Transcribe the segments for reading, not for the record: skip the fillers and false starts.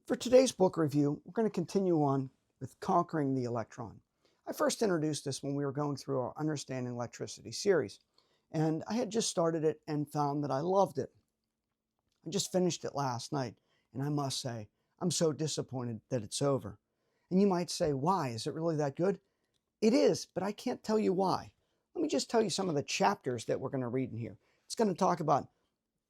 For today's book review, we're going to continue on with Conquering the Electron. I first introduced this when we were going through our Understanding Electricity series, and I had just started it and found that I loved it. I just finished it last night, and I must say, I'm so disappointed that it's over. And you might say, why? Is it really that good? It is, but I can't tell you why. Let me just tell you some of the chapters that we're going to read in here. It's going to talk about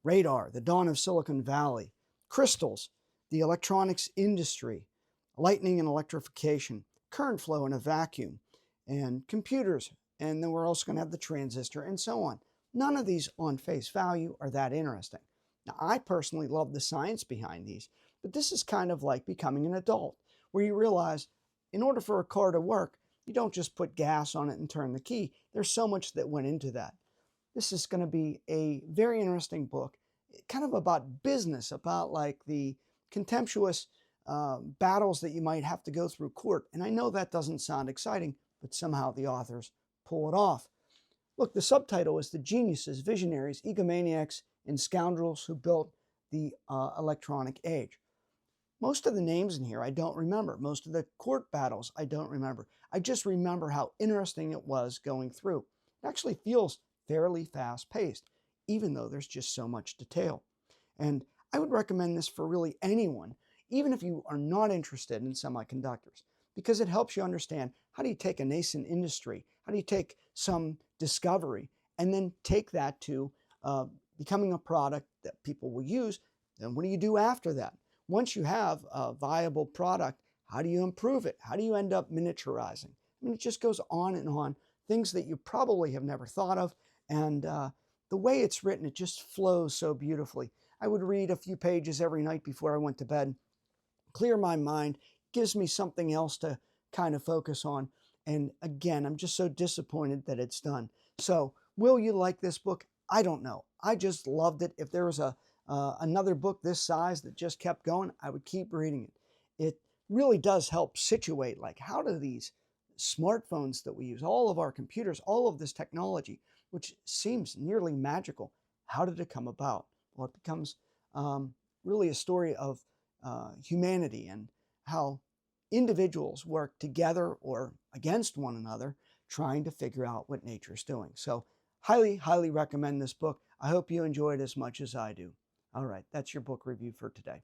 radar, the dawn of Silicon Valley, crystals, the electronics industry, lightning and electrification, current flow in a vacuum, and computers. And then we're also going to have the transistor and so on. None of these on face value are that interesting. Now, I personally love the science behind these, but this is kind of like becoming an adult, where you realize in order for a car to work, you don't just put gas on it and turn the key. There's so much that went into that. This is going to be a very interesting book, kind of about business, about like the contemptuous battles that you might have to go through court. And I know that doesn't sound exciting, but somehow the authors pull it off. Look, the subtitle is The Geniuses, Visionaries, Egomaniacs, and Scoundrels Who Built the Electronic Age. Most of the names in here I don't remember. Most of the court battles I don't remember. I just remember how interesting it was going through. It actually feels fairly fast-paced, even though there's just so much detail. And I would recommend this for really anyone, even if you are not interested in semiconductors, because it helps you understand how do you take a nascent industry, how do you take some discovery, and then take that to becoming a product that people will use. Then what do you do after that? Once you have a viable product, how do you improve it? How do you end up miniaturizing? I mean, it just goes on, things that you probably have never thought of. And the way it's written, it just flows so beautifully. I would read a few pages every night before I went to bed, clear my mind, gives me something else to kind of focus on. And again, I'm just so disappointed that it's done. So will you like this book? I don't know. I just loved it. If there was another book this size that just kept going, I would keep reading it. It really does help situate, like, how do these smartphones that we use, all of our computers, all of this technology, which seems nearly magical, how did it come about? Well, it becomes really a story of humanity and how individuals work together or against one another trying to figure out what nature's doing. So highly, highly recommend this book. I hope you enjoy it as much as I do. All right, that's your book review for today.